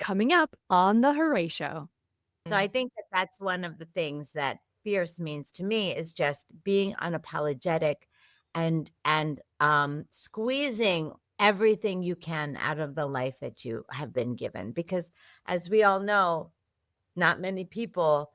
coming up on the Hurray Show. So I think that that's one of the things that fierce means to me is just being unapologetic and squeezing everything you can out of the life that you have been given. Because as we all know, not many people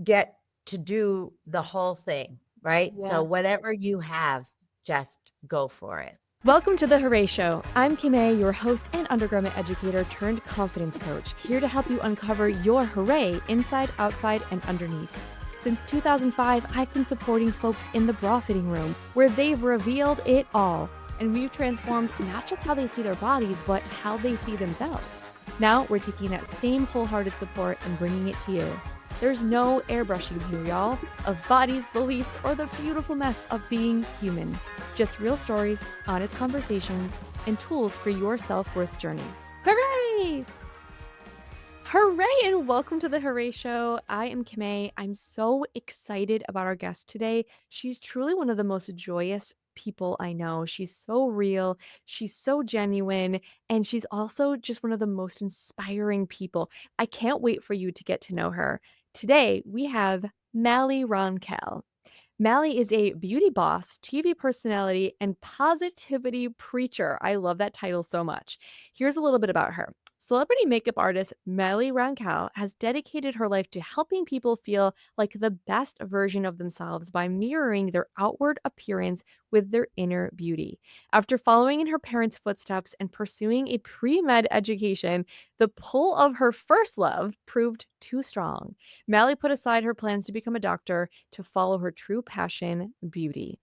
get to do the whole thing, right? So Yeah. whatever you have, just go for it. Welcome to the Hurray Show. I'm Kimmay, your host and undergraduate educator turned confidence coach, here to help you uncover your hooray inside, outside, and underneath. Since 2005, I've been supporting folks in the bra fitting room, where they've revealed it all, and we've transformed not just how they see their bodies, but how they see themselves. Now we're taking that same wholehearted support and bringing it to you. There's no airbrushing here, y'all, of bodies, beliefs, or the beautiful mess of being human. Just real stories, honest conversations, and tools for your self-worth journey. Hooray! Hooray, and welcome to the Hurray Show. I am Kimmay. I'm so excited about our guest today. She's truly one of the most joyous people I know. She's so real, she's so genuine, and she's also just one of the most inspiring people. I can't wait for you to get to know her. Today, we have Mally Roncal. Mally is a beauty boss, TV personality, and positivity preacher. I love that title so much. Here's a little bit about her. Celebrity makeup artist Mally Roncal has dedicated her life to helping people feel like the best version of themselves by mirroring their outward appearance with their inner beauty. After following in her parents' footsteps and pursuing a pre-med education, the pull of her first love proved too strong. Mally put aside her plans to become a doctor to follow her true passion, beauty.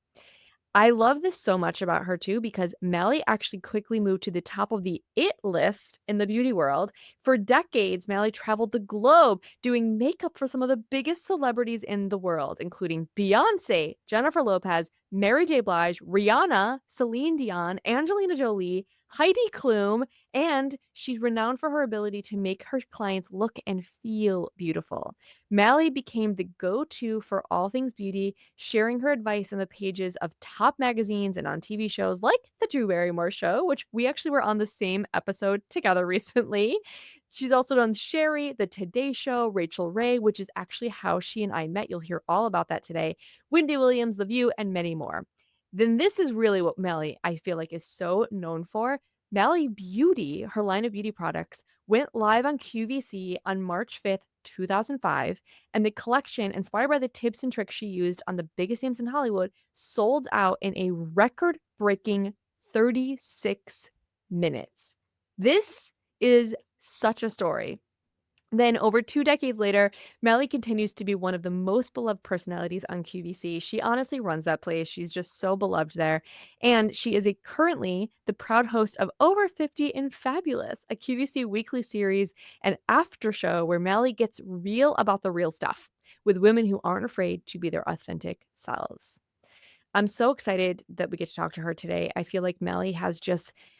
I love this so much about her too because Mally actually quickly moved to the top of the it list in the beauty world. For decades, Mally traveled the globe doing makeup for some of the biggest celebrities in the world, including Beyonce, Jennifer Lopez, Mary J. Blige, Rihanna, Celine Dion, Angelina Jolie, Heidi Klum, and she's renowned for her ability to make her clients look and feel beautiful. Mally became the go-to for all things beauty, sharing her advice on the pages of top magazines and on TV shows like The Drew Barrymore Show, which we actually were on the same episode together recently. She's also done Sherry, The Today Show, Rachael Ray, which is actually how she and I met. You'll hear all about that today. Wendy Williams, The View, and many more. Then this is really what Mally, I feel like, is so known for. Mally Beauty, her line of beauty products, went live on QVC on March 5th, 2005, and the collection, inspired by the tips and tricks she used on the biggest names in Hollywood, sold out in a record-breaking 36 minutes. This is such a story. Then, over 2 decades later, Mally continues to be one of the most beloved personalities on QVC. She honestly runs that place. She's just so beloved there. And she is currently the proud host of Over 50 and Fabulous, a QVC weekly series and after show where Mally gets real about the real stuff with women who aren't afraid to be their authentic selves. I'm so excited that we get to talk to her today. I feel like Mally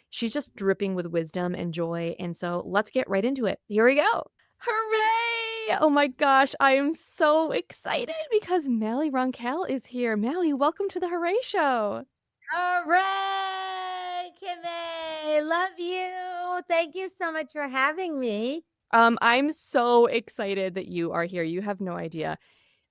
she's just dripping with wisdom and joy. And so let's get right into it. Here we go. Hooray! Oh my gosh, I am so excited because Mally Roncal is here. Mally, welcome to the Hooray Show. Hooray, Kimmy! Love you. Thank you so much for having me. I'm so excited that you are here. You have no idea.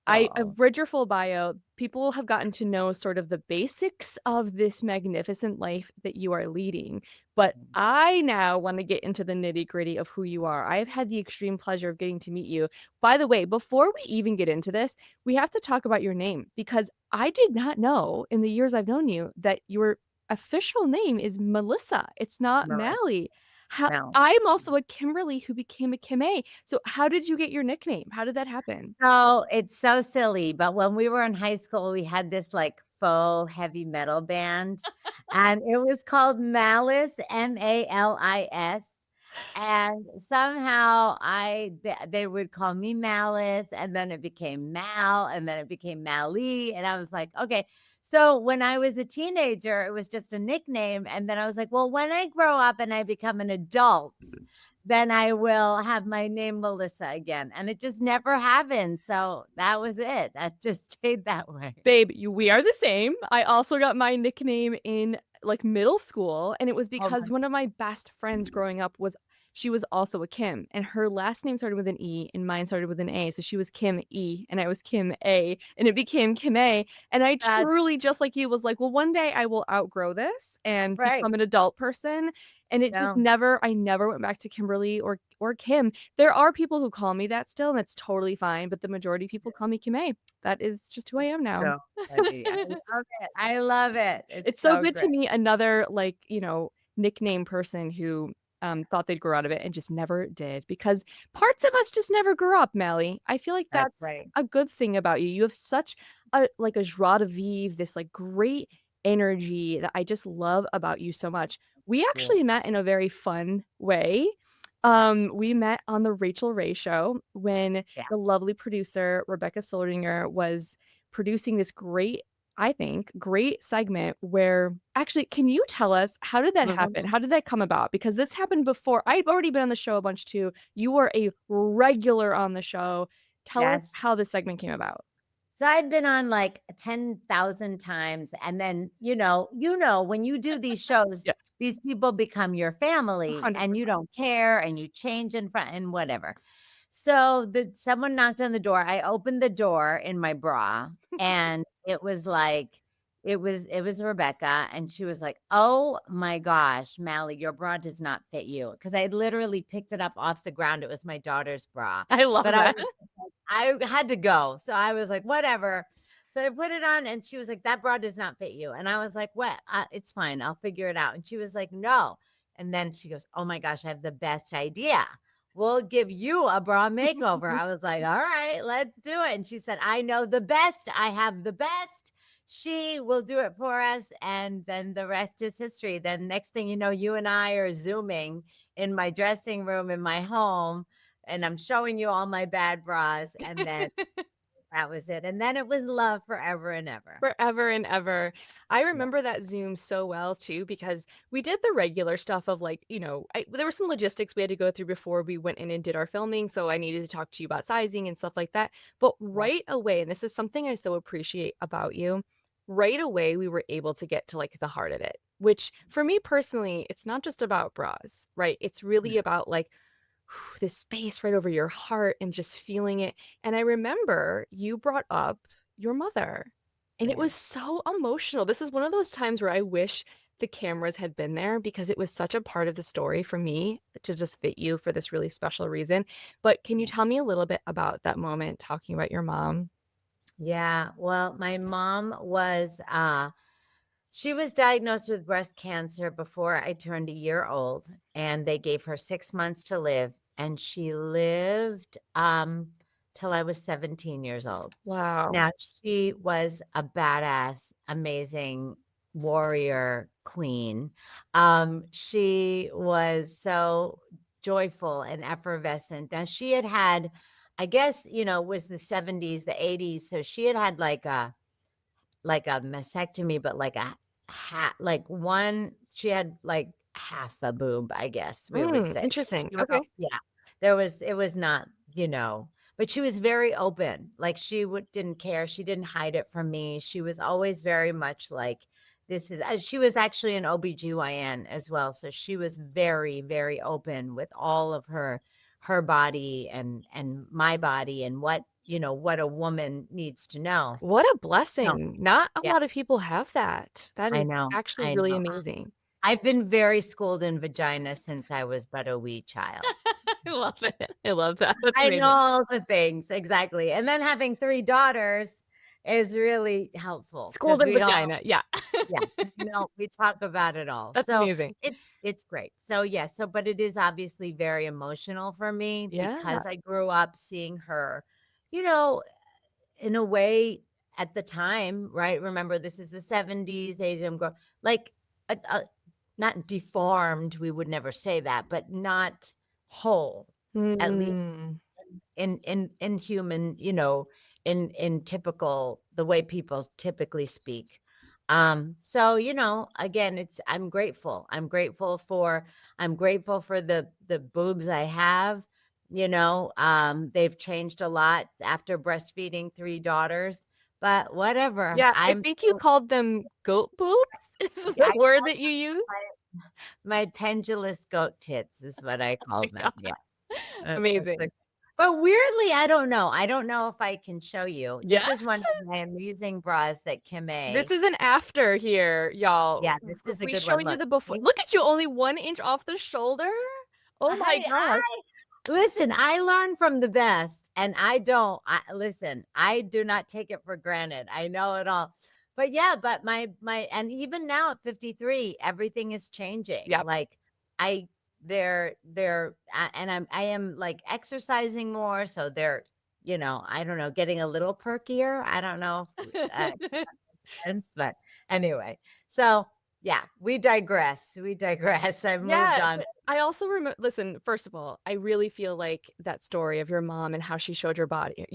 I've Oh, read your full bio. People have gotten to know sort of the basics of this magnificent life that you are leading. But I now want to get into the nitty-gritty of who you are. I've had the extreme pleasure of getting to meet you. By the way, before we even get into this, we have to talk about your name because I did not know in the years I've known you that your official name is Melissa. It's not Melissa. Mally. How, No. I'm also a Kimberly who became a Kimmay. So how did you get your nickname? How did that happen? So it's so silly, but when we were in high school, we had this like faux heavy metal band, and it was called Malice, Malis. And somehow they would call me Malice, and then it became Mal, and then it became Mally, and I was like, okay. So when I was a teenager, it was just a nickname, and then I was like, well, when I grow up and I become an adult, then I will have my name Melissa again, and it just never happened. So that was it. That just stayed that way. Babe, we are the same. I also got my nickname in like middle school, and it was Oh because one of my best friends growing up she was also a Kim, and her last name started with an E and mine started with an A, so she was Kim E and I was Kim A, and it became Kimmay, and I That's truly, just like you, was like, "Well, one day I will outgrow this and right. become an adult person," and it just No. never I never went back to Kimberly or Kim. There are people who call me that still, and that's totally fine, but the majority of people call me Kimmay. That is just who I am now. So funny. I love it. I love it. It's It's so so good great. to meet another, like, nickname person who, thought they'd grow out of it and just never did, because parts of us just never grew up, Mally. I feel like That's that's right. a good thing about you. You have such a joie de vivre, this, like, great energy that I just love about you so much. We Yeah. actually met in a very fun way. We met on the Rachael Ray Show when Yeah. the lovely producer, Rebecca Soldinger, was producing this great, I think, great segment where actually, can you tell us how did that happen? Mhm. How did that come about? Because this happened before. I've already been on the show a bunch too. You were a regular on the show. Tell us Yes. how this segment came about. So I'd been on like 10,000 times, and then, when you do these shows, Yeah, these people become your family and you 100%. don't care and you change in front and whatever. So someone knocked on the door. I opened the door in my bra, and it was like it was Rebecca, and she was like, "Oh my gosh, Mally, your bra does not fit you." Because I had literally picked it up off the ground. It was my daughter's bra. I love But I that. was just like, I had to go. So I was like, whatever. So I put it on, and she was like, "That bra does not fit you." And I was like, "What? It's fine. I'll figure it out." And she was like, "No." And then she goes, "Oh my gosh, I have the best idea. We'll give you a bra makeover." I was like, "All right, let's do it." And she said, "I know the best. I have the best. She will do it for us." And then the rest is history. Then next thing you know, you and I are Zooming in my dressing room in my home, and I'm showing you all my bad bras. And then that was it. And then it was love forever and ever. Forever and ever. I Yeah. remember that Zoom so well too because we did the regular stuff of like, there were some logistics we had to go through before we went in and did our filming, so I needed to talk to you about sizing and stuff like that. But Yeah. right away, and this is something I so appreciate about you, right away we were able to get to like the heart of it, which for me personally, it's not just about bras, right? It's really about like this space right over your heart and just feeling it. And I remember you brought up your mother, and it Yeah. was so emotional. This is one of those times where I wish the cameras had been there because it was such a part of the story for me to just fit you for this really special reason. But can you Yeah. tell me a little bit about that moment talking about your mom? Yeah. Well, my mom was she was diagnosed with breast cancer before I turned a year old, and they gave her 6 months to live, and she lived till I was 17 years old. Wow. Now, she was a badass, amazing warrior queen. She was so joyful and effervescent. Now, she had, I guess, it was the 70s, the 80s. So she had like a mastectomy, but like a hat, like one, she had like half a boob, I guess we would say. Interesting. She was, Okay. yeah, it was not, but she was very open. Like didn't care. She didn't hide it from me. She was always very much like, she was actually an OBGYN as well. So she was very, very open with all of her body and my body and what a woman needs to know. What a No, blessing. Not a yeah. lot of people have that. That I is know, actually I really know. amazing. I've been very schooled in vagina since I was but a wee child. I love it. I love that. That's I know amazing. all the things, exactly, and then having 3 daughters is really helpful Schooled because in vagina. Yeah. yeah, we talk about it all. That's So, amazing. it's great. So, yeah, but it is obviously very emotional for me Yeah. because I grew up seeing her, you know, in a way at the time, right? Remember, this is the 70s, Asian girl, like, a not deformed, we would never say that, but not whole, at least Mm. in human, in typical the way people typically speak. So, again, I'm grateful for the boobs I have. They've changed a lot after breastfeeding 3 daughters, but whatever. Yeah, I I'm think you still called them goat boobs is the I word that you used? My pendulous goat tits is what I Oh my call them, God. yeah. That's Amazing. a but weirdly, I don't know. I don't know if I can show you. This Yeah. is one of my amusing bras that This Kimmay. is an after here, y'all. Yeah, this is a We good show one. you Look. the before. See? Look at you, only 1 inch off the shoulder. Oh my gosh. I listen, I learn from the best, and I do not take it for granted. I know it all. But yeah, but my and even now at 53, everything is changing. Yep. Like I and I am like exercising more, so they're, I don't know, getting a little perkier. I don't know if, sense, but anyway. So, yeah, we digress. We digress. I've moved Yeah, on. but I also listen, first of all, I really feel like that story of your mom and how she showed your body,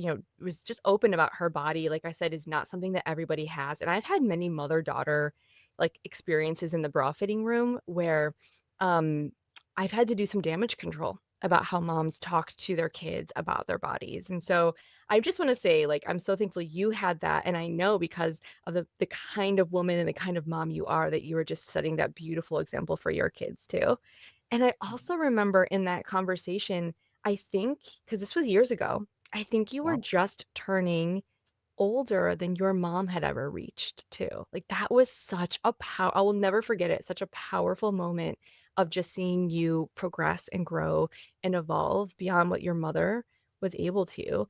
was just open about her body, like I said, is not something that everybody has, and I've had many mother-daughter, like, experiences in the bra fitting room where, um, I've had to do some damage control about how moms talk to their kids about their bodies, and so I just wanna say, like, I'm so thankful you had that, and I know because of the kind of woman and the kind of mom you are that you were just setting that beautiful example for your kids too. And I also remember in that conversation, I think, because this was years ago, I think you were Yeah. just turning older than your mom had ever reached too. Like, that was such a I will never forget it, such a powerful moment of just seeing you progress and grow and evolve beyond what your mother was able to,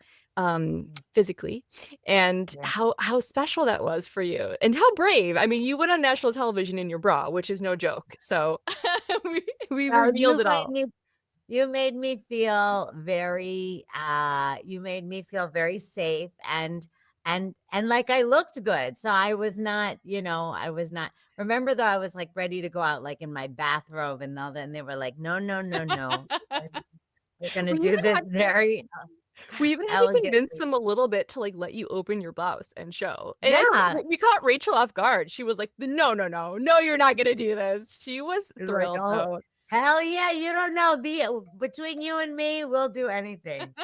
physically, and Yeah. how special that was for you, and how brave. I mean, you went on national television in your bra, which is no joke, so we Well, revealed it all. you made me feel very safe and like I looked good. So I was not, I was not. Remember though, I was like ready to go out like in my bathrobe and all that, and they were like, "No, no, no, no. We're gonna We do even this had very We even had to convince elegantly." them a little bit to, like, let you open your blouse and show, and I think Yeah. we caught Rachel off guard. She was like, "No, no, no. No, you're not gonna do this." She was It's like, thrilled, "Oh, though. hell yeah, you don't know. Between you and me, we'll do anything."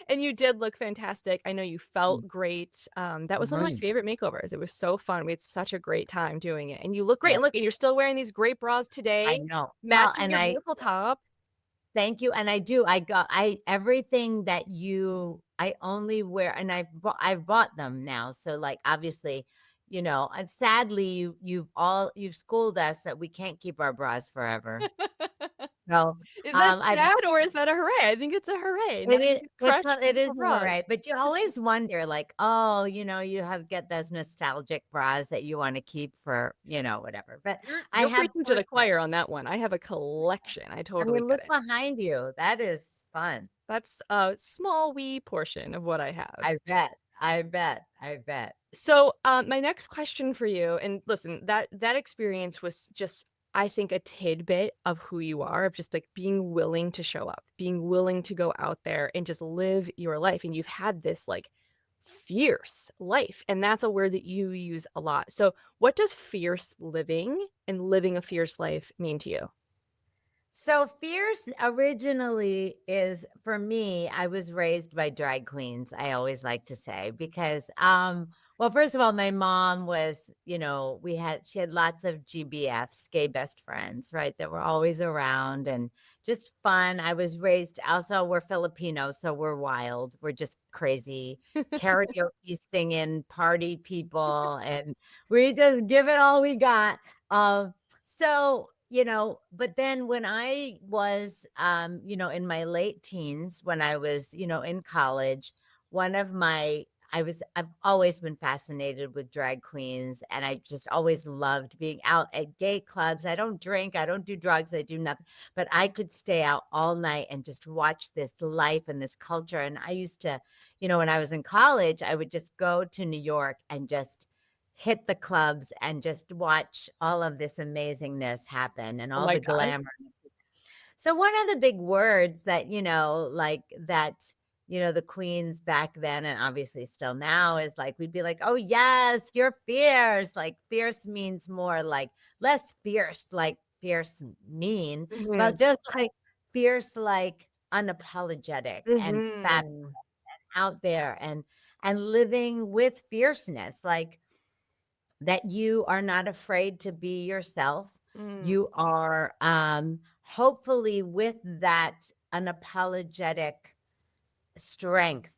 And you did look fantastic. I know you felt great. That was one of my Mhm. favorite makeovers. It was so fun. We had such a great time doing it, and you look great, Yeah, and look, and you're still wearing these great bras I today, know. Well, matching and your I beautiful top. thank you, and I do. I everything that I only wear, and I've bought them now. So like obviously, and sadly you've schooled us that we can't keep our bras forever. So Is that I've sad or is that a hooray? I think it's a hooray. Now you get fresh, it beautiful is all bras. right, but you always wonder like, oh, get those nostalgic bras that you want to keep for, whatever. But I You're have preaching to put the choir on that one. I have a collection. I I totally mean, get look it. behind you. That is fun. That's a small wee portion of what I have. I bet. I bet. I bet. So, my next question for you, and listen, that experience was just, I think, a tidbit of who you are, of just like being willing to show up, being willing to go out there and just live your life. And you've had this like fierce life, and that's a word that you use a lot. So, what does fierce living and living a fierce life mean to you? So fierce originally is for me, I was raised by drag queens, I always like to say, because well, first of all, my mom was, she had lots of GBFs, gay best friends, right, that were always around and just fun. I was raised also we're Filipino, so we're wild. We're just crazy karaoke singing party people and we just give it all we got. So, but then when I was, in my late teens, when I was, in college, one of my, I've always been fascinated with drag queens and I just always loved being out at gay clubs. I don't drink, I don't do drugs, I do nothing, but I could stay out all night and just watch this life and this culture. And I used to, when I was in college, I would just go to New York and just hit the clubs and just watch all of this amazingness happen and Oh all my the god. glamour. So one of the big words that, like that, the queens back then and obviously still now is like we'd be like, "Oh yes, you're fierce." Like fierce means more like less fierce, like fierce mean, but Mhm. just like fierce, like unapologetic and fab Mhm. out there and living with fierceness, like that you are not afraid to be yourself, Mm. You are hopefully with that unapologetic strength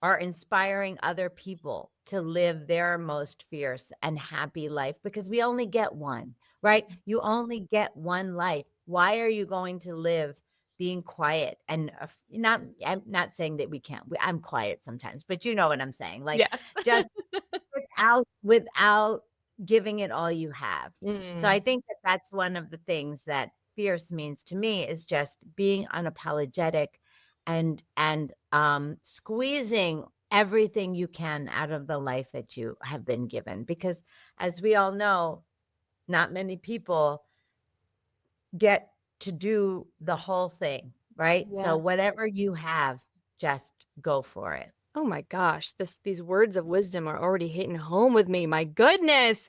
are inspiring other people to live their most fierce and happy life because we only get one, right? You only get one life. Why are you going to live being quiet and not, I'm not saying that we can't, I'm quiet sometimes, but you know what I'm saying? Like Yes. just without giving it all you have. So I Mm. think that that's one of the things that fierce means to me is just being unapologetic and squeezing everything you can out of the life that you have been given, because as we all know, not many people get to do the whole thing, right? So Yeah. whatever you have, just go for it. Oh my gosh, these words of wisdom are already hitting home with me. My goodness.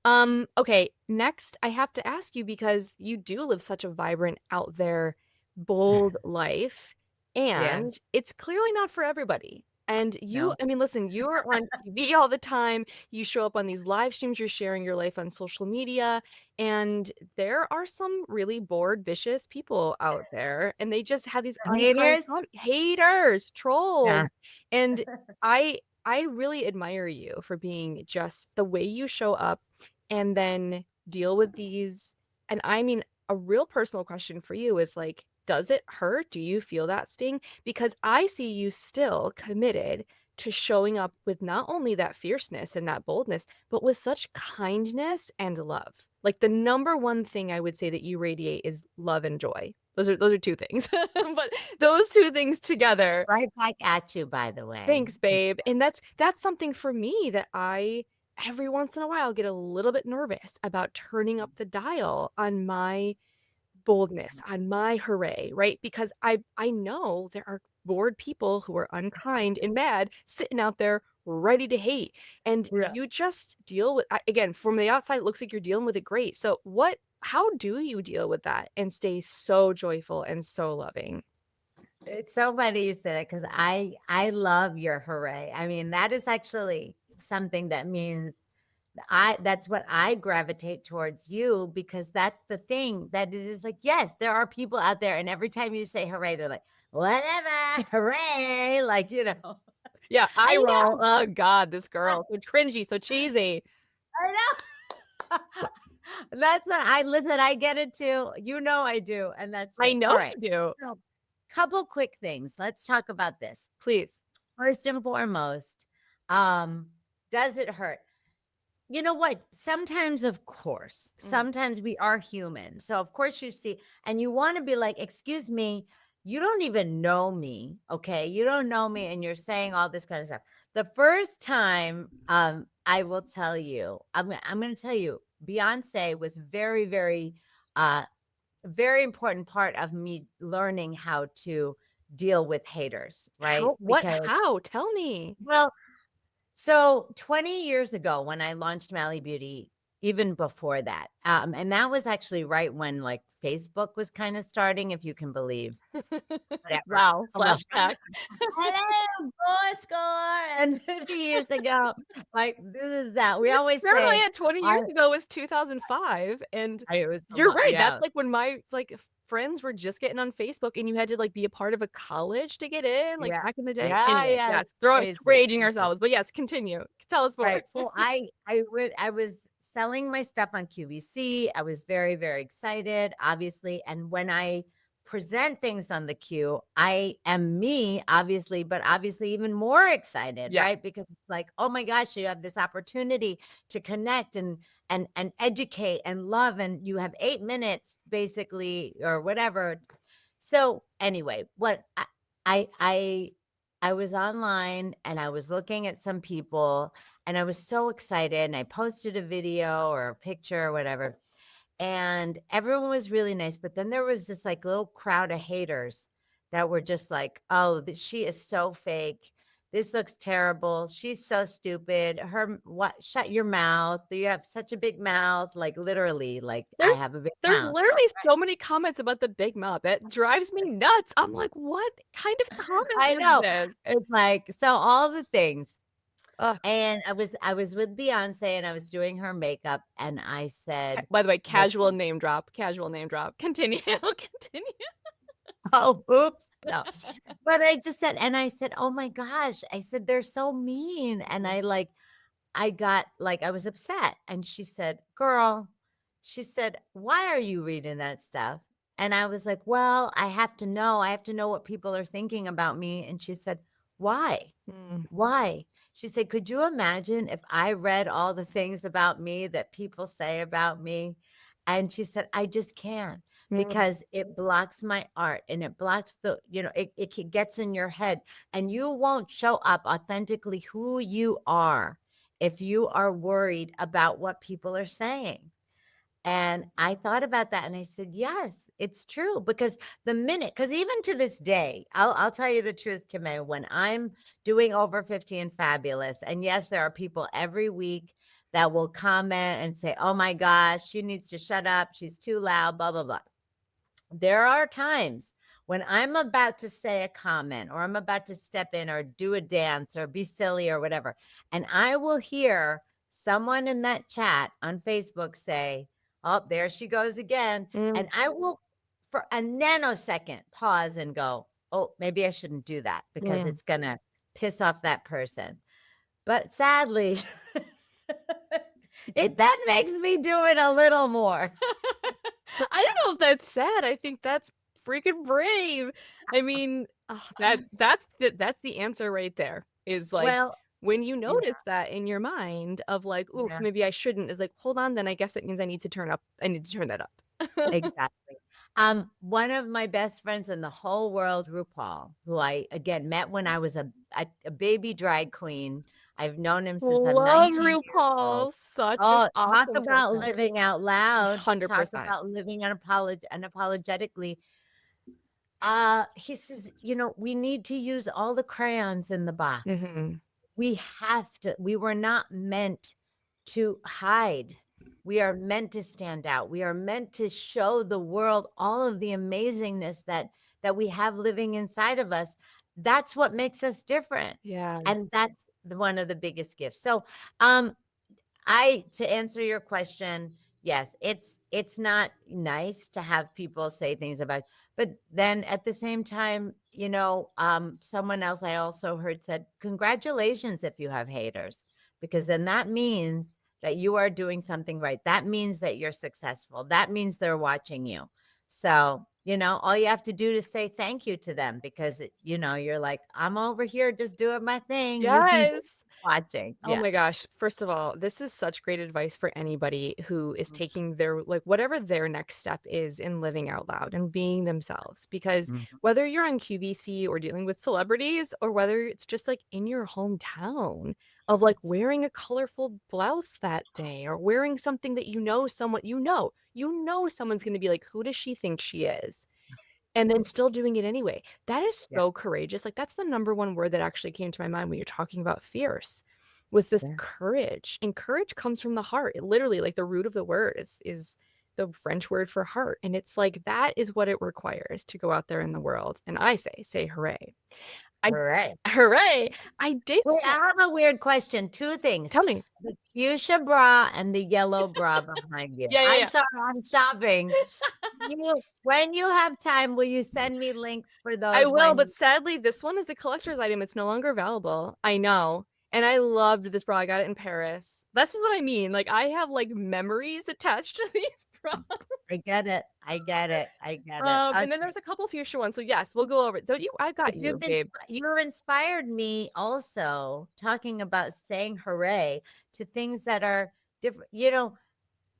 Okay, next I have to ask you because you do live such a vibrant, out there, bold life, and Yes. it's clearly not for everybody. And you, No. I mean, listen, you're on TV all the time. You show up on these live streams, you're sharing your life on social media, and there are some really bored, vicious people out there, and they just have these unkind Haters. haters, trolls. Yeah. And I really admire you for being just the way you show up and then deal with these. And I mean, a real personal question for you is like, does it hurt? Do you feel that sting? Because I see you still committed to showing up with not only that fierceness and that boldness, but with such kindness and love. Like the number one thing I would say that you radiate is love and joy. Those are two things. But those two things together. Right back at you, by the way. Thanks, babe. And that's something for me that I every once in a while get a little bit nervous about turning up the dial on my boldness, on my hooray, right? Because I know there are bored people who are unkind and mad sitting out there ready to hate. And Yeah. you just deal with again, from the outside it looks like you're dealing with it great. So how do you deal with that and stay so joyful and so loving? It's so funny you say that because I love your hooray. I mean, that is actually something that means that's what I gravitate towards you, because that's the thing that it is like, yes, there are people out there, and every time you say hooray, they're like, whatever, hooray, like, Yeah, I I roll. know, Oh God, this girl. So cringy, so cheesy. I know. That's what I listen, I get it too. You know I do, and that's I great. All know right. you do. So, couple quick things. Let's talk about this. Please. First and foremost, um, does it hurt? You know what? Sometimes, of course, Mm. sometimes we are human. So, of course, you see, and you want to be like, excuse me, you don't even know me. Okay. You don't know me. And you're saying all this kind of stuff. The first time, I will tell you, I'm going to tell you, Beyonce was uh, very important part of me learning how to deal with haters, right? Because, How? Tell me. well, so 20 years ago when I launched Mally Beauty, even before that, and that was actually right when like Facebook was kind of starting, if you can believe, whatever. Wow, Oh, well, flashback. hello, boy score, and 50 years ago, like this is that. We always say, Paranoia 20 I, years ago was 2005, and it was, you're right, that's yeah, like when my, like, friends were just getting on Facebook and you had to, like, be a part of a college to get in, like, yeah, back in the day. yeah, Anyway, yeah, yes, it's we're crazy. aging ourselves, but yes, continue. Tell us more. Right. So I was selling my stuff on QVC. I was very, very excited, obviously. And when I present things on the Q, I am me, obviously, but obviously even more excited, Yeah. right? Because it's like, oh my gosh, you have this opportunity to connect and educate and love, and you have 8 minutes basically, or whatever. So anyway, what I I I was online and I was looking at some people and I was so excited, and I posted a video or a picture or whatever. And everyone was really nice, but then there was this like little crowd of haters that were just like, "Oh, she is so fake. This looks terrible. She's so stupid. What? Shut your mouth. You have such a big mouth." Like literally, like I There's have a big there's mouth. literally so many comments about the Big Mouth, that drives me nuts. I'm like, "What kind of comment I is know. this?" It's like, so all the things. Ugh. And I was with Beyonce, and I was doing her makeup, and I said, By the way, casual "Listen." name drop, casual name drop. Continue, continue. Oh, oops. No. But I just said, and I said, "Oh my gosh." I said, "They're so mean." And I got like, I was upset. And she said, "Girl," she said, "why are you reading that stuff?" And I was like, "Well, I have to know. I have to know what people are thinking about me." And she said, "Why? Mm, Why?" She said, "Could you imagine if I read all the things about me that people say about me?" And she said, "I just can't mm, because it blocks my art and it blocks it gets in your head, and you won't show up authentically who you are if you are worried about what people are saying." And I thought about that and I said, "Yes, it's true." Because because even to this day, I'll tell you the truth, Kimmay, when I'm doing over 50 and fabulous, and yes, there are people every week that will comment and say, "Oh my gosh, she needs to shut up. She's too loud, blah, blah, blah." There are times when I'm about to say a comment or I'm about to step in or do a dance or be silly or whatever, and I will hear someone in that chat on Facebook say, "Oh, there she goes again." mm, And I will, for a nanosecond, pause and go, "Oh, maybe I shouldn't do that because mm. it's going to piss off that person." But sadly, it that makes me do it a little more. I don't know if that's sad. I think that's freaking brave. I mean, that's the answer right there. Is like Well, when you yeah, notice that in your mind of like, "Ooh, yeah. maybe I shouldn't," is like, "Hold on, then I guess it means I need to turn up. I need to turn that up." Exactly. One of my best friends in the whole world, RuPaul, who I again met when I was a baby drag queen. I've known him since I'm Love 19 years old. RuPaul. Such an Oh, talk awesome about person. living out loud. Talk 100%. about living unapologetically. He says, we need to use all the crayons in the box. Mhm. We have to. We were not meant to hide. We are meant to stand out. We are meant to show the world all of the amazingness that we have living inside of us. That's what makes us different. Yeah. And that's one of the biggest gifts. So, um I to answer your question, yes, it's not nice to have people say things about, but then at the same time, someone else I also heard said, "Congratulations if you have haters," because then that means that you are doing something right. That means that you're successful. That means they're watching you. So, all you have to do is say thank you to them because you're like, "I'm over here just doing my thing. You can just Yes. watching." Oh Yeah. my gosh. First of all, this is such great advice for anybody who is taking their, like, whatever their next step is in living out loud and being themselves. Because Mhm. whether you're on QVC or dealing with celebrities, or whether it's just like in your hometown of like Yes. wearing a colorful blouse that day or wearing something that someone's going to be like, who does she think she is? And then still doing it anyway. That is Yeah, so courageous. Like, that's the number one word that actually came to my mind when you're talking about fierce, was this yeah. courage. And courage comes from the heart. It literally, like, the root of the word is the French word for heart. And it's like that is what it requires to go out there in the world. And I say hooray. I Hooray. hooray. I did Wait, I want have a weird question. 2 things. tell me. The fuchsia bra and the yellow bra behind you. Yeah, yeah, I'm yeah. sorry, I'm shopping. When you have time, will you send me links for I those will, when but sadly, this one is a collector's item, it's no longer available. I know, and I loved this bra, I got it in Paris. This is what I mean, like, I have, like, memories attached to these bras. I get it. I get it. I get it. And then there's a couple fuchsia ones, so yes, we'll go over it. Don't you I got But you, babe. you've inspired me also talking about saying hooray to things that are different.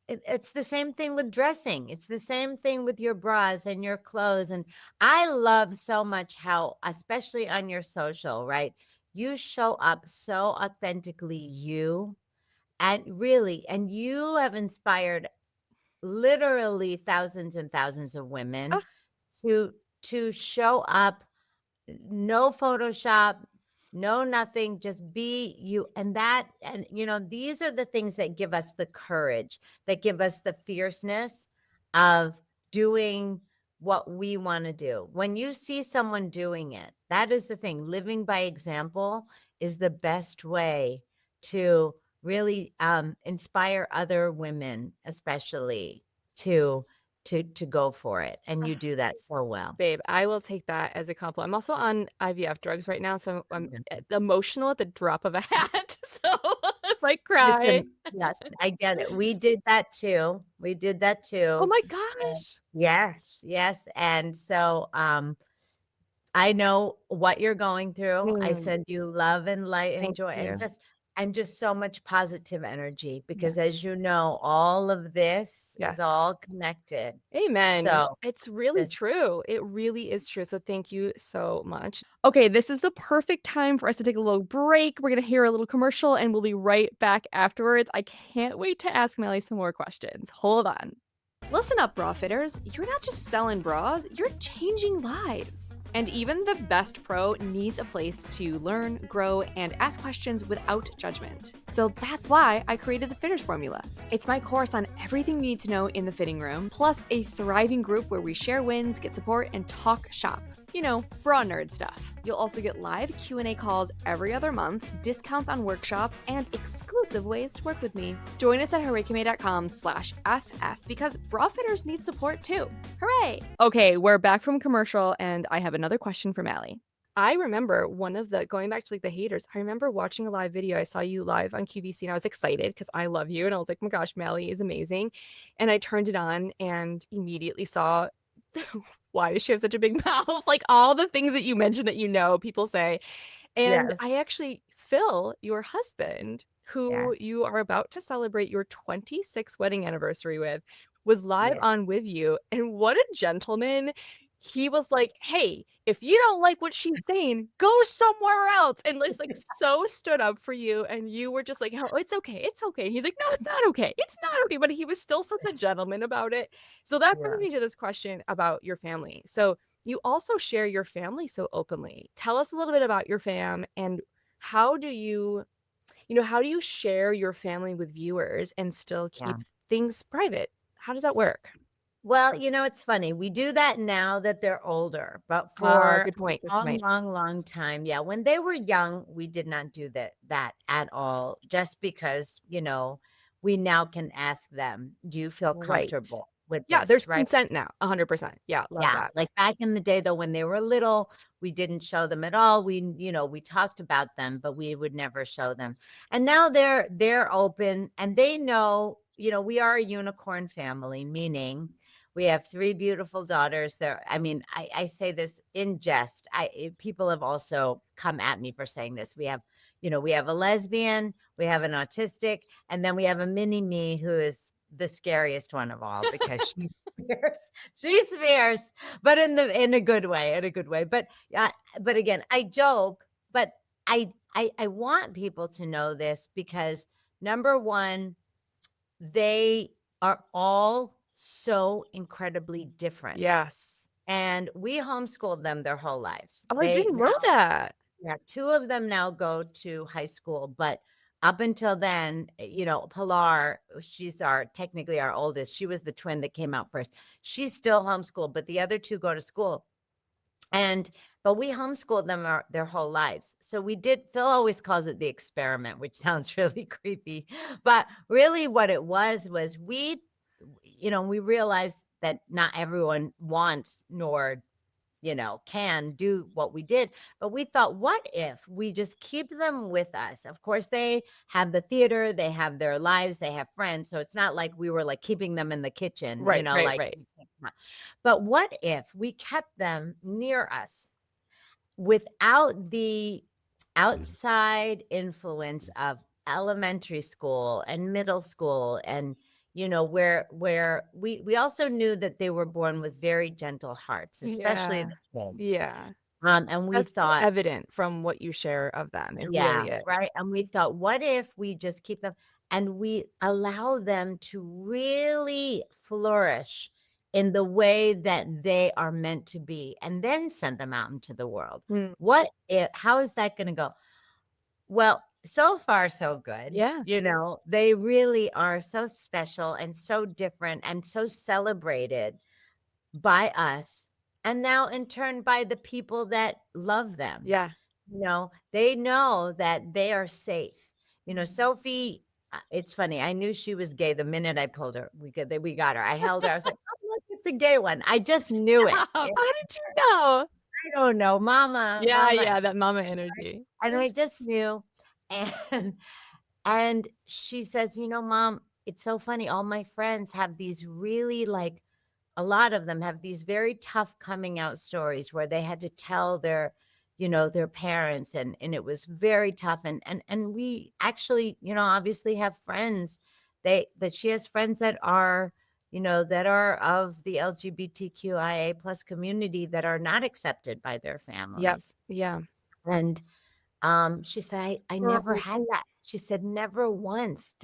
It's the same thing with dressing. It's the same thing with your bras and your clothes. And I love so much how, especially on your social, right? You show up so authentically you and you have inspired literally thousands and thousands of women Ah, to show up, no Photoshop, no nothing, just be you. And these are the things that give us the courage, that give us the fierceness of doing what we want to do. When you see someone doing it, that is the thing. Living by example is the best way to really inspire other women, especially to go for it. And you do that so well. Babe, I will take that as a compliment. I'm also on IVF drugs right now, so I'm Yeah. emotional at the drop of a hat. So if I cry, Listen, yes, I get it. We did that too. We did that oh too. my And gosh. yes, yes. And so I know what you're going through. I Mm, send you love and light and thank joy you. and just so much positive energy Yeah, because as you know, all of this yeah. is all connected. Amen. So It's really just true. It really is true. So thank you so much. Okay, this is the perfect time for us to take a little break. We're going to hear a little commercial and we'll be right back afterwards. I can't wait to ask Melly some more questions. Hold on. Listen up, bra fitters. You're not just selling bras, you're changing lives. And even the best pro needs a place to learn, grow, and ask questions without judgment. So that's why I created the Fitters Formula. It's my course on everything you need to know in the fitting room, plus a thriving group where we share wins, get support, and talk shop. You know, bra nerd stuff. You'll also get live Q&A calls every other month, discounts on workshops, and exclusive ways to work with me. Join us at hurraykimmay.com/FF because bra fitters need support too. Hooray! Okay, we're back from commercial and I have another question for Mally. I remember going back to like the haters, I remember watching a live video. I saw you live on QVC and I was excited because I love you. And I was like, oh my gosh, Mally is amazing. And I turned it on and immediately saw why does she have such a big mouth? Like all the things that you mentioned that people say. And yes, I actually, Phil, your husband, yes, who you are about to celebrate your 26th wedding anniversary with, was live yes, on with you. And what a gentleman. He was like, hey, if you don't like what she's saying, go somewhere else. And like so stood up for you. And you were just like, oh, it's okay. It's okay. And he's like, no, it's not okay. It's not okay. But he was still such a gentleman about it. So that brings yeah, me to this question about your family. So you also share your family so openly. Tell us a little bit about your fam and how do how do you share your family with viewers and still yeah. keep things private? How does that work? Well, it's funny. We do that now that they're older, but Ah, for good point. Good a long, point. long, long time, yeah, when they were young, we did not do that at all, just because, we now can ask them, "Do you feel Right. comfortable with Yeah, this?" there's Right? consent now. 100%. Yeah, love Yeah, that. like back in the day though, when they were little, we didn't show them at all. We talked about them, but we would never show them. And now they're open and they know, we are a unicorn family, meaning we have three beautiful daughters. I mean, I say this in jest. People have also come at me for saying this. We have a lesbian, we have an autistic, and then we have a mini me who is the scariest one of all because she's fierce. She's fierce, but in a good way, in a good way. But again, I joke, but I want people to know this because number one, they are all so incredibly different. Yes. And we homeschooled them their whole lives. Oh, I didn't know that. Yeah, two of them now go to high school, but up until then, Pilar, she's technically our oldest. She was the twin that came out first. She's still homeschooled, but the other two go to school. But we homeschooled them their whole lives. So Phil always calls it the experiment, which sounds really creepy. But really what it was we realized that not everyone wants nor can do what we did. But we thought, what if we just keep them with us? Of course, they have the theater, they have their lives, they have friends. So it's not like we were like keeping them in the kitchen, Right, right, like, right. but what if we kept them near us without the outside influence of elementary school and middle school and where we also knew that they were born with very gentle hearts, especially Yeah. the twins. Yeah. And we That's so thought, evident from what you share of them. It yeah, really is. right. And we thought, what if we just keep them and we allow them to really flourish in the way that they are meant to be and then send them out into the world? Mm. How is that going to go? Well, so far, so good. Yeah. They really are so special and so different and so celebrated by us. And now in turn by the people that love them. Yeah. They know that they are safe. Sophie, it's funny. I knew she was gay the minute I pulled her. We got her. I held her. I was like, "Oh, look, it's a gay one." I just knew it. Stop. How did you know? I don't know, mama, Yeah, mama, yeah, that mama energy. and I just knew, and and she says, Mom, it's so funny. All my friends have these really like a lot of them have these very tough coming out stories where they had to tell their parents and it was very tough and we actually, obviously have friends that she has friends that are of the LGBTQIA plus community that are not accepted by their Yep. families. Yeah. And she said, I never Girl. had that. She said, never once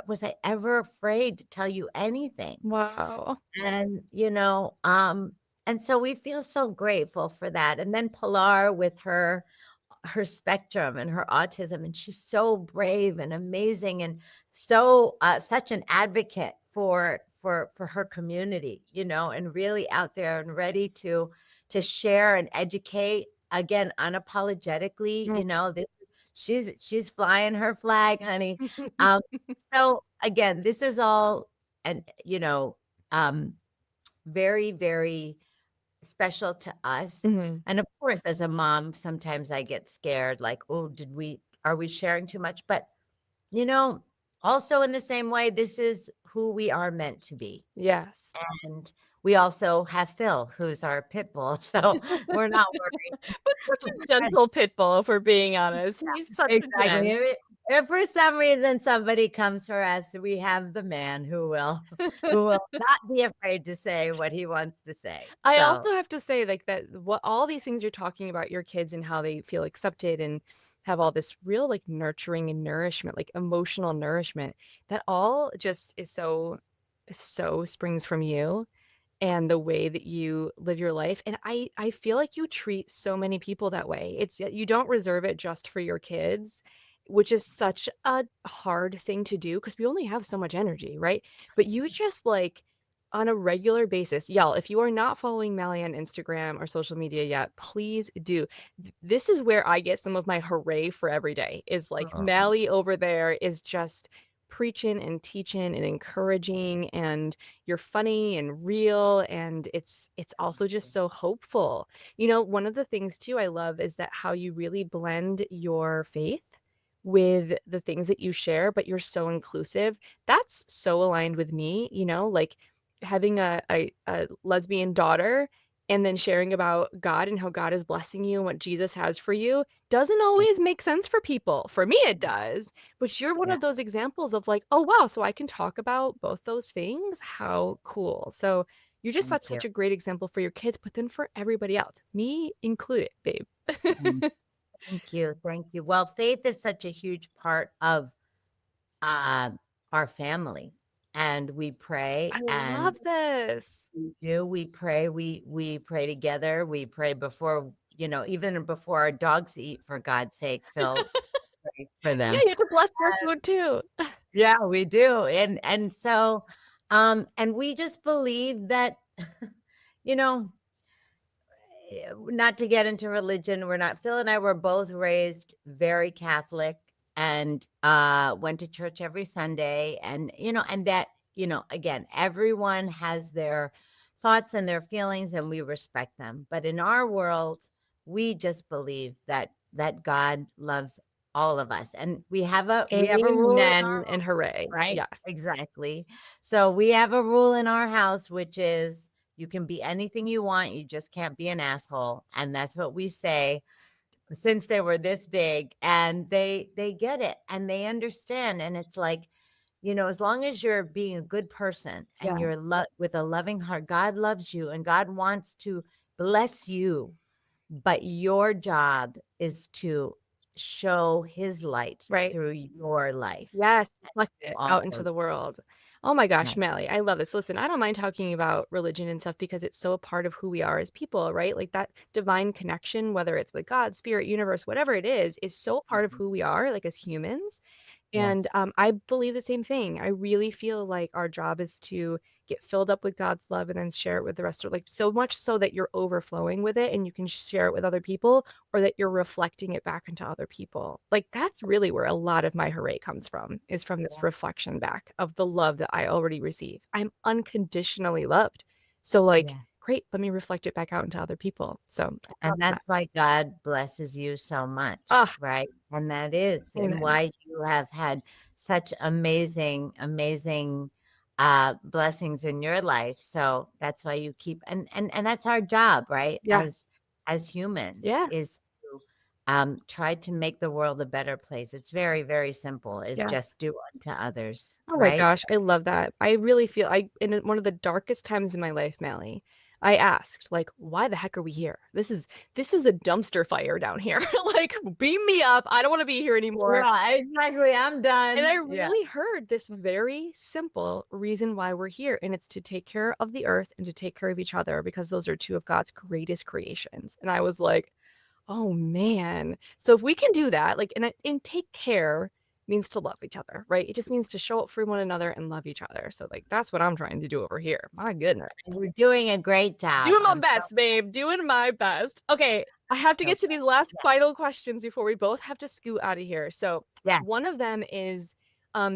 was I ever afraid to tell you anything. Wow. And, and so we feel so grateful for that. And then Pilar with her spectrum and her autism, and she's so brave and amazing and so such an advocate for her community, and really out there and ready to share and educate again unapologetically. Mm. This she's flying her flag, honey. Um, so again, this is all and um very, very special to us. Mhm. And of course, as a mom, sometimes I get scared, like, oh, are we sharing too much? But, you know, also in the same way, this is who we are meant to be. Yes. And we also have Phil, who's our pit bull. So we're not worried. But such a gentle pit bull, if we're being honest. He's such a Exactly. gent. If for some reason somebody comes for us, we have the man who will who will not be afraid to say what he wants to say. I So also have to say, like, that what all these things you're talking about your kids and how they feel accepted and have all this real, like, nurturing and nourishment, like, emotional nourishment, that all just is so springs from you and the way that you live your life, and I feel like you treat so many people that way. It's you don't reserve it just for your kids, which is such a hard thing to do because we only have so much energy, right? But you just, like, on a regular basis y'all, if you are not following Mally on Instagram or social media yet, please do. This is where I get some of my hooray for every day, is, like, oh, Mally over there is just preaching and teaching and encouraging, and you're funny and real, and it's also just so hopeful. One of the things too I love is that how you really blend your faith with the things that you share, but you're so inclusive. That's so aligned with me, like having a lesbian daughter and then sharing about God and how God is blessing you and what Jesus has for you doesn't always make sense for people. For me, it does. But you're one yeah, of those examples of like, oh, wow, so I can talk about both those things. How cool. So you're just thank you. such a great example for your kids, but then for everybody else, me included, babe. Mm, thank you, thank you. Well, faith is such a huge part of, uh, our family, and we pray, I and love this. we pray together, we pray before even before our dogs eat, for God's sake, Phil prays for Yeah, them. you have to bless their food too. Yeah, we do, and so, and we just believe that, you know not to get into religion, we're not Phil and I were both raised very Catholic and went to church every Sunday and that, again, everyone has their thoughts and their feelings and we respect them. But in our world, we just believe that God loves all of us. And we have a rule in our Amen and hooray. right? Yes. Exactly. So we have a rule in our house, which is you can be anything you want. You just can't be an asshole. And that's what we say since they were this big and they get it and they understand. And it's like, as long as you're being a good person and Yeah. you're with a loving heart, God loves you and God wants to bless you. But your job is to show his light Right. through your life. Yes, reflect it All out into those the world. Oh my gosh, right. Mally, I love this. Listen, I don't mind talking about religion and stuff because it's so a part of who we are as people, right? Like that divine connection, whether it's with God, spirit, universe, whatever it is so a part of Mhm. who we are, like as humans. And Yes. I believe the same thing. I really feel like our job is to get filled up with God's love and then share it with the rest of, like, so much so that you're overflowing with it and you can share it with other people, or that you're reflecting it back into other people. Like, that's really where a lot of my hooray comes from, is from this Yeah. reflection back of the love that I already receive. I'm unconditionally loved. So, like, Yeah. great, let me reflect it back out into other people. So, I love And that. that's why God blesses you so much, Ah, right? And that is, and amen. why you have had such amazing, amazing blessings in your life. So that's why you keep, and that's our job, right? Yeah, As humans, yeah, is to try to make the world a better place. It's very, very simple. Is yes. just do unto others, Oh my right? gosh, I love that. I really feel in one of the darkest times in my life, Mally, I asked, like, "Why the heck are we here? This is a dumpster fire down here. Like, beam me up. I don't want to be here anymore." Yeah, exactly. I'm And I done. Yeah. really heard this very simple reason why we're here, and it's to take care of the earth and to take care of each other, because those are two of God's greatest creations. And I was like, oh, man. So if we can do that, like, and take care means to love each other, right? It just means to show up for one another and love each other. So, like, that's what I'm trying to do over here. My goodness. You're doing a great job. Doing my I'm so, best, babe. Doing my best. Okay, I have to so get to these last final questions before we both have to scoot out of here. So, yeah. one of them is,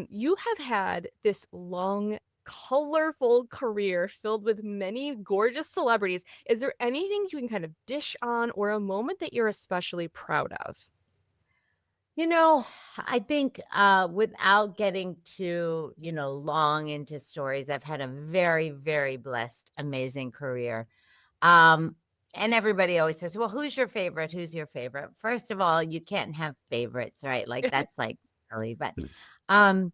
you have had this long, colorful career filled with many gorgeous celebrities. Is there anything you can kind of dish on, or a moment that you're especially proud of? You know, I think, without getting too, long into stories, I've had a very, very blessed, amazing career. Um, and everybody always says, "Well, who's your favorite? Who's your favorite?" First of all, you can't have favorites, right? Like, that's, like, silly, um,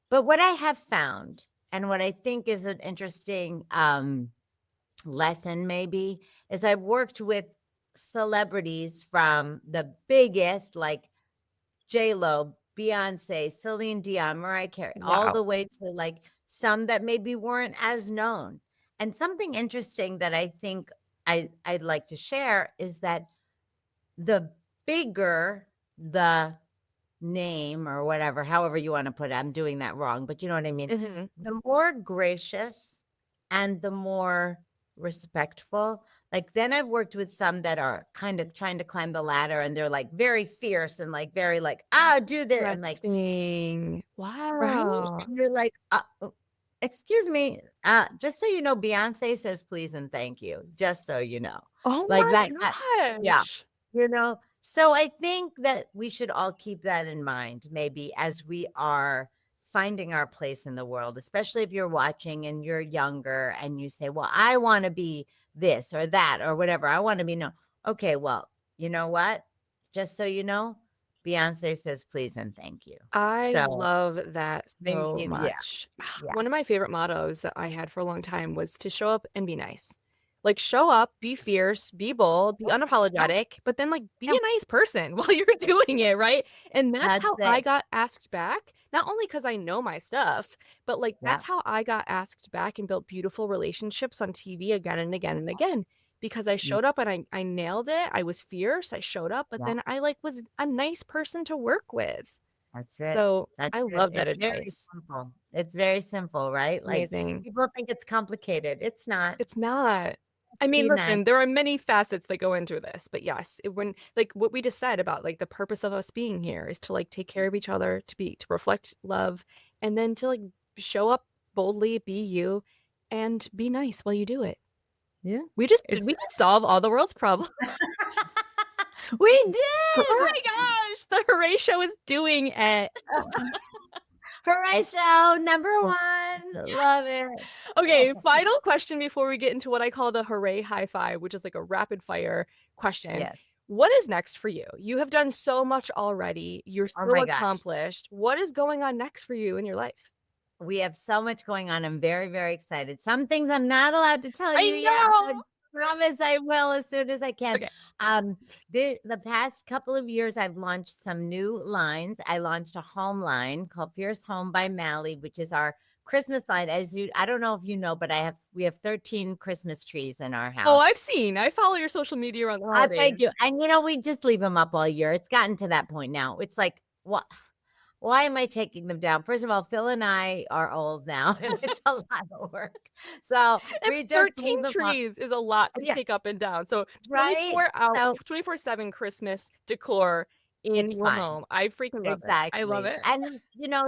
but what I have found, and what I think is an interesting, lesson maybe, is I've worked with celebrities from the biggest, like J-Lo, Beyonce, Celine Dion, Mariah Carey, all Wow. the way to, like, some that maybe weren't as known. And something interesting that I think I'd like to share is that the bigger the name or whatever, however you wanna put it, I'm doing that wrong, but you know what I mean? Mhm. The more gracious and the more respectful, like, then I've worked with some that are kind of trying to climb the ladder, and they're, like, very fierce and, like, very, like, "Ah, do this," and, like, Interesting. right? Wow. And you're like, excuse me, just so you know, Beyonce says please and thank you, just so you know." Oh Like, my that yeah. gosh. So I think that we should all keep that in mind, maybe as we are finding our place in the world, especially if you're watching and you're younger and you say, "Well, I wanna be this or that or whatever. I wanna be," no. Okay, well, you know what? Just so you know, Beyoncé says please and thank you. I So, love that I so mean, yeah, much. yeah, One of my favorite mottos that I had for a long time was to show up and be nice. Like, show up, be fierce, be bold, be yeah, unapologetic, but then, like, be yeah, a nice person while you're doing it, right? And that's that's how I it. got asked back, not only because I know my stuff, but, like, Yeah, that's how I got asked back and built beautiful relationships on TV again and again and again, because I yeah, showed up and I nailed it. I was fierce. I showed up, but yeah, then I, like, was a nice person to work with. that's it. So, That's I it. love that It's very advice. simple. It's very simple, right? Like, Amazing. people think it's complicated. It's not. It's not. I mean, Be nice. listen, there are many facets that go into this, but yes, when, like, what we just said about, like, the purpose of us being here is to, like, take care of each other, to reflect love, and then to, like, show up boldly, be you, and be nice while you do it. Yeah. Did It's we just solve all the world's problems? We Oh did! my gosh, the Hurray Show is doing it. Hooray Show, number 1. Love it. Okay, final question before we get into what I call the hooray high five, which is like a rapid fire question. Yes. What is next for you? You have done so much already. You're Oh so my gosh. accomplished. What is going on next for you in your life? We have so much going on. I'm very, very excited. Some things I'm not allowed to tell I you yet, but know. promise I will as soon as I can. Okay. Um, the past couple of years, I've launched some new lines. I launched a home line called Fierce Home by Mally, which is our Christmas line. I don't know if you know, but we have 13 Christmas trees in our Oh, house. I've seen. I follow your social media around the I holidays. thank you. And we just leave them up all year. It's gotten to that point now. It's like, what? why am I taking them down? First of all, Phil and I are old now, and it's a lot of work. So And we just 13 leave them up. trees is a lot to Yeah, take up and down. So right? So 24/7 Christmas decor in it's your fine. home. I freaking love it. I love Exactly. it. And,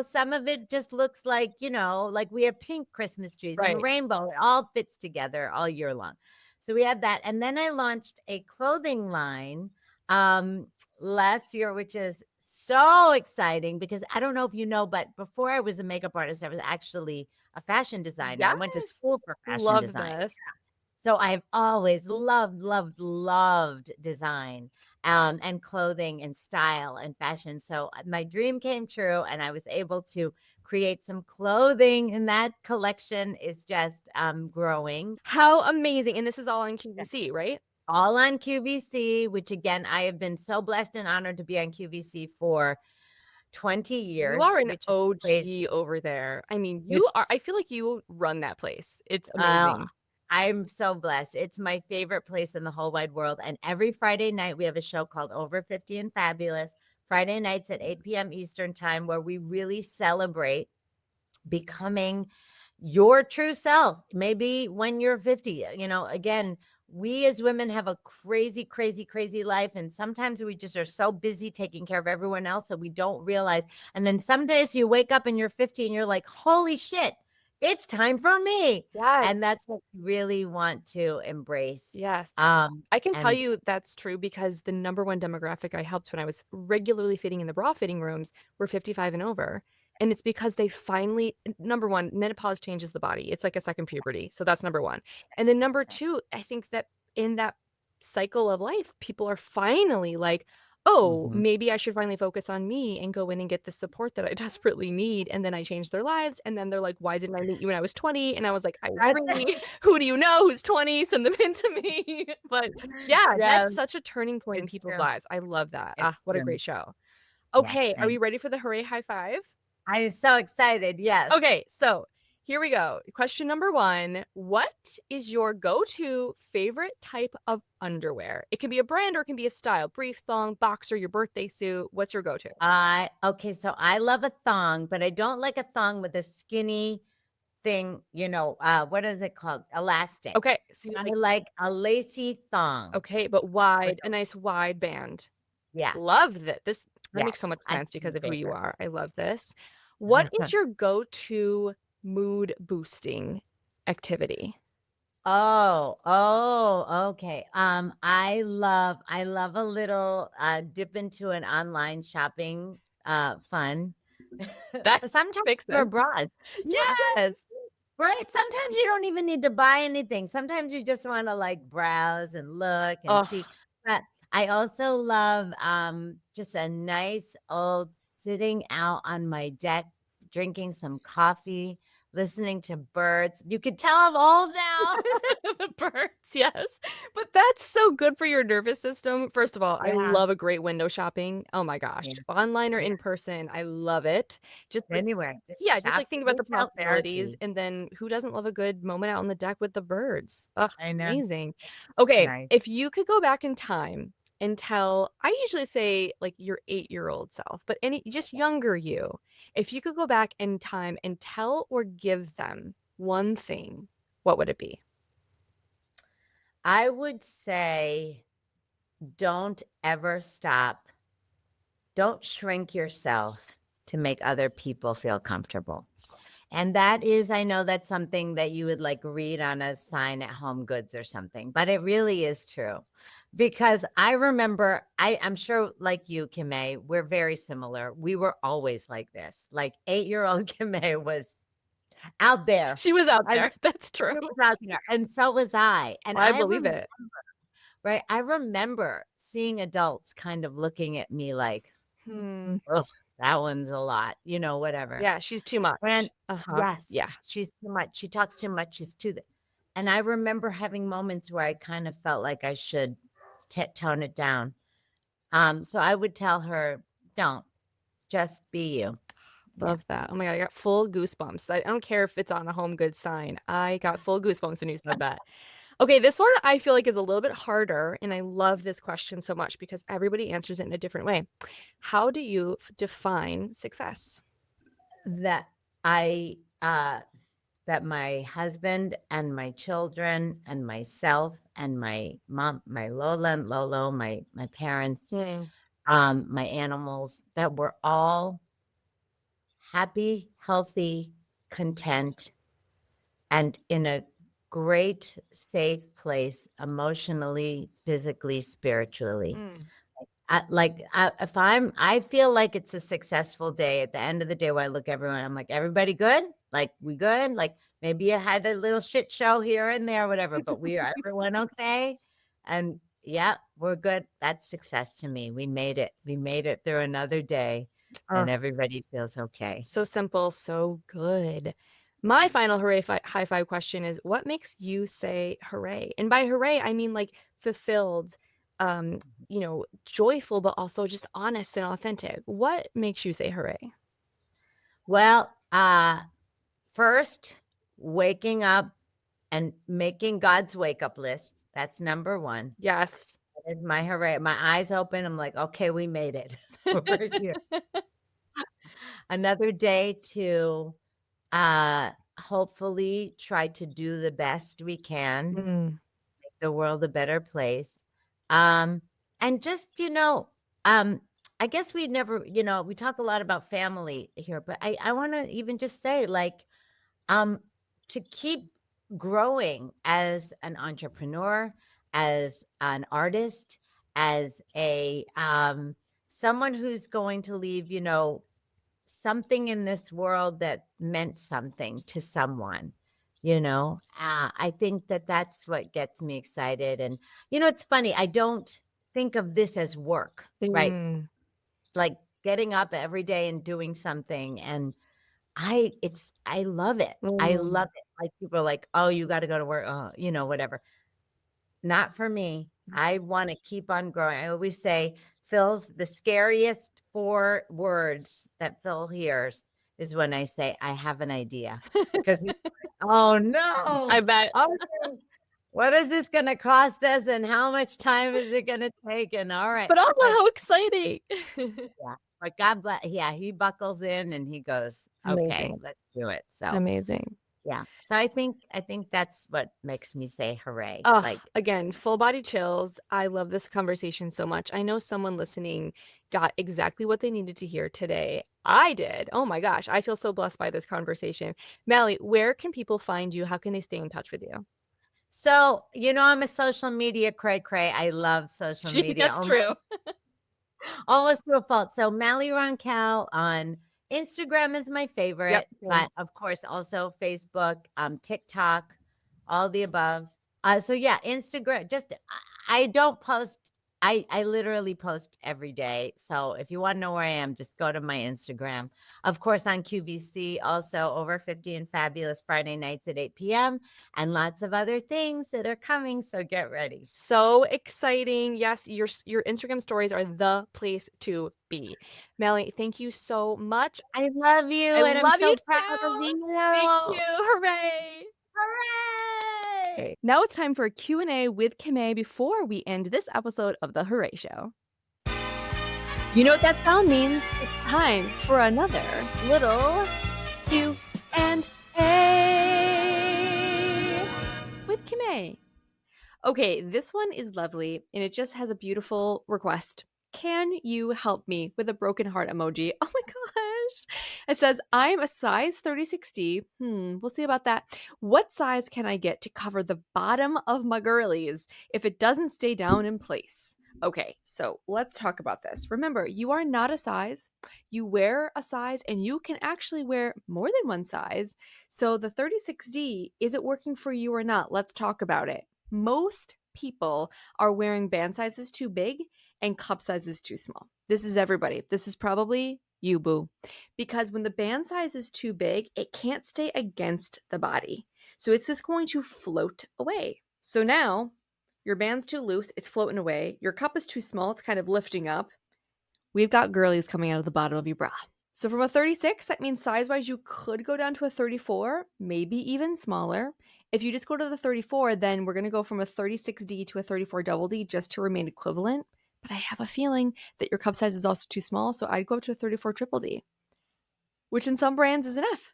some of it just looks like, like we have pink Christmas trees and Right. rainbow. It all fits together all year long. So we have that. And then I launched a clothing line um last year, which is so exciting because I don't know if you know, but before I was a makeup artist, I was actually a fashion designer. I went to Yes. school for fashion Love design. this. So I've always loved, loved, loved design, and clothing and style and fashion. So my dream came true, and I was able to create some clothing, and that collection is just growing. How amazing. And this is all on Yeah. QVC, right? All on QVC, which again, I have been so blessed and honored to be on QVC for 20 You years, are an which is crazy. OG over there. I mean, It's I feel like you run that place. It's uh, amazing. I'm so blessed. It's my favorite place in the whole wide world. And every Friday night, we have a show called Over 50 and Fabulous. Friday nights at 8 p.m. Eastern Time, where we really celebrate becoming your true self. Maybe when you're 50, again, we as women have a crazy, crazy, crazy life. And sometimes we just are so busy taking care of everyone else that we don't realize. And then some days you wake up and you're 50 and you're like, holy shit, it's time for me. Yes. And that's what we really want to embrace. Yes. Um, I can tell and you that's true because the number one demographic I helped when I was regularly fitting in the bra fitting rooms were 55 and over. And it's because they finally, number one, menopause changes the body. It's like a second puberty. So that's number one. And then number two, I think that in that cycle of life, people are finally like, oh, Mhm. maybe I should finally focus on me and go in and get the support that I desperately need. And then I change their lives. And then they're like, why didn't I meet you when I was 20? And I was like, I That's agree. Who do you know who's 20? Send them in to me. But yeah, yeah, that's such a turning point in it's people's true. lives. I love that. It's Ah, what a true. great show. Yes, Okay, are we thanks. ready for the hooray high five? I'm so excited. Yes. Okay, so here we go. Question number one. What is your go-to favorite type of underwear? It can be a brand or it can be a style. Brief, thong, boxer, your birthday suit. What's your go-to? Okay, so I love a thong, but I don't like a thong with a skinny thing, what is it called? Elastic. Okay, so So you I like, like a lacy thong okay, but with wide, a a nice wide band. yeah, Love that. That yes, makes so much that's sense my because of who you favorite. are. I love this. What is your go-to mood boosting activity? Okay. I love a little dip into an online shopping fun. That Sometimes makes for sense. bras. Just Yes. right? Sometimes you don't even need to buy anything. Sometimes you just wanna, like, browse and look and see. Oh, But I also love, just a nice old sitting out on my deck, drinking some coffee, listening to birds. You could tell I'm old now. the birds, yes. But that's so good for your nervous system. First of all, I Yeah, love a great window shopping. Oh my gosh. yeah, Online or yeah. in person, I love it. Just like Anywhere, just yeah, just like shopping, think about the retail possibilities therapy. and then who doesn't love a good moment out on the deck with the birds? Ugh, I know. amazing. Okay, Nice. if you could go back in time and tell, I usually say like your 8-year-old self, but any just younger you, if you could go back in time and tell or give them one thing, what would it be? I would say don't ever stop. Don't shrink yourself to make other people feel comfortable. And that is, I know that's something that you would like read on a sign at Home Goods or something, but it really is true. Because I remember, I'm sure like you, Kimmay, we're very similar. We were always like this. Like 8-year-old Kimmay was out there. She was out I there. That's true. she was out there. And so was I. And I I believe remember, it. right? I remember seeing adults kind of looking at me like, Hmm. ugh, that one's a lot, whatever. Yeah, she's too much. And Uh-huh. yes, Yeah. she's too much. She talks too much. She's too and I remember having moments where I kind of felt like I should tone it down. So I would tell her, "Don't, just be you." Yeah. Love that. Oh my God, I got full goosebumps. I don't care if it's on a home goods sign. I got full goosebumps when you said that. Okay, this one I feel like is a little bit harder, and I love this question so much because everybody answers it in a different way. How do you define success? That I, that my husband and my children and myself and my mom, my Lola and Lolo, my parents, Mm, my animals, that we're all happy, healthy, content, and in a great, safe place emotionally, physically, spiritually. mm. If I feel like it's a successful day at the end of the day where I look everyone, I'm like, everybody good? Like, we good? Like, maybe you had a little shit show here and there, whatever, but we are everyone okay? And yeah, we're good. That's success to me. We made it. We made it through another day Uh, and everybody feels okay. so simple, so good. My final high five question is what makes you say hooray? And by hooray, I mean like fulfilled, joyful, but also just honest and authentic. What makes you say hooray? Well, first, waking up and making God's wake up list. That's number one. Yes. That is my hooray. My eyes open. I'm like, okay, we made it. We're here. Another day to hopefully try to do the best we can, Mm, make the world a better place. Um, and just, um, I guess we never, we talk a lot about family here, but I want to even just say, like, um, to keep growing as an entrepreneur, as an artist, as a someone who's going to leave, something in this world that meant something to someone. I think that that's what gets me excited. And it's funny. I don't think of this as work, right? mm, Like getting up every day and doing something, and I love it. I mm. love it. Like, people are like, "Oh, you gotta go to work," whatever. Not for me. I wanna keep on growing. I always say, Phil's the scariest 4 words that Phil hears is when I say, "I have an idea," 'cause he's like, "Oh, I no. bet. Oh, no. What is this gonna cost us, and how much time is it gonna take?" And all right, But also but how exciting. yeah, but God bless. Yeah, he buckles in and he goes, "Okay, Amazing. let's do it." So Amazing. yeah. So I think that's what makes me say hooray. Oh, Like, again, full body chills. I love this conversation so much. I know someone listening got exactly what they needed to hear today. I did. Oh my gosh. I feel so blessed by this conversation. Mally, where can people find you? How can they stay in touch with you? so, I'm a social media cray cray. I love social media That's true. almost to a fault. So Mally Roncal on Instagram is my Yep. favorite, Same. but of course also Facebook, TikTok, all the above. So yeah, Instagram. Just I don't post. I literally post every day. So if you want to know where I am, just go to my Instagram. Of course, on QVC, also over 50 and Fabulous Friday nights at 8 p.m. and lots of other things that are coming. So get ready. So exciting. Yes, your Instagram stories are the place to be. Mally, thank you so much. I love I you, and I'm love you so proud of too. Thank you. you. Hooray. Hooray! Now it's time for a Q&A with Kimmay before we end this episode of The Hurray Show. You know what that sound means? It's time for another little Q&A with Kimmay. Okay, this one is lovely, and it just has a beautiful request. Can you help me with a broken heart emoji? Oh my gosh. It says, I'm a size 3060. We'll see about that. What size can I get to cover the bottom of my girlies if it doesn't stay down in place? Okay, so let's talk about this. Remember, you are not a size. You wear a size, and you can actually wear more than one size. So the 36D, is it working for you or not? Let's talk about it. Most people are wearing band sizes too big and cup sizes too small. This is everybody. This is probably you, boo. Because when the band size is too big, it can't stay against the body. So it's just going to float away. So now your band's too loose, it's floating away. Your cup is too small, it's kind of lifting up. We've got girlies coming out of the bottom of your bra. So from a 36, that means size-wise you could go down to a 34, maybe even smaller. If you just go to the 34, then we're going to go from a 36D to a 34 double D just to remain equivalent. But I have a feeling that your cup size is also too small, so I'd go up to a 34 triple D, which in some brands is an F.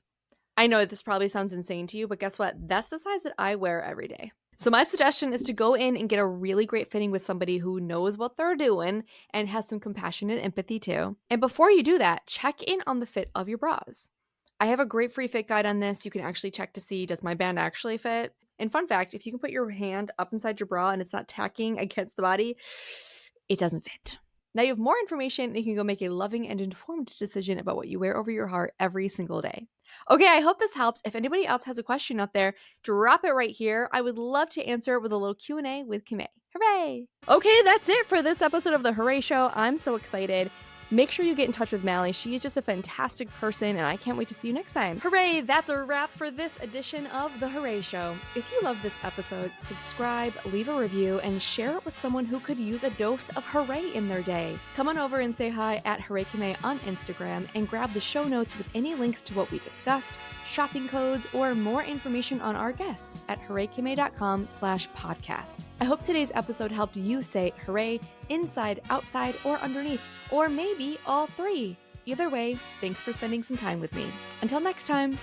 I know this probably sounds insane to you, but guess what? That's the size that I wear every day. So my suggestion is to go in and get a really great fitting with somebody who knows what they're doing and has some compassion and empathy too. And before you do that, check in on the fit of your bras. I have a great free fit guide on this. You can actually check to see, does my band actually fit? And fun fact, if you can put your hand up inside your bra and it's not tacking against the body, it doesn't fit. Now you have more information and you can go make a loving and informed decision about what you wear over your heart every single day. Okay, I hope this helps. If anybody else has a question out there, drop it right here. I would love to answer it with a little Q&A with Kimmay. Hooray! Okay, that's it for this episode of The Hurray Show. I'm so excited. Make sure you get in touch with Mally. She is just a fantastic person, and I can't wait to see you next time. Hooray! That's a wrap for this edition of The Hurray Show. If you love this episode, subscribe, leave a review, and share it with someone who could use a dose of hooray in their day. Come on over and say hi at Hurray Kimmay on Instagram and grab the show notes with any links to what we discussed, shopping codes, or more information on our guests at hurraykimmay.com/podcast. I hope today's episode helped you say hooray inside, outside, or underneath, or maybe all three. Either way, thanks for spending some time with me. Until next time.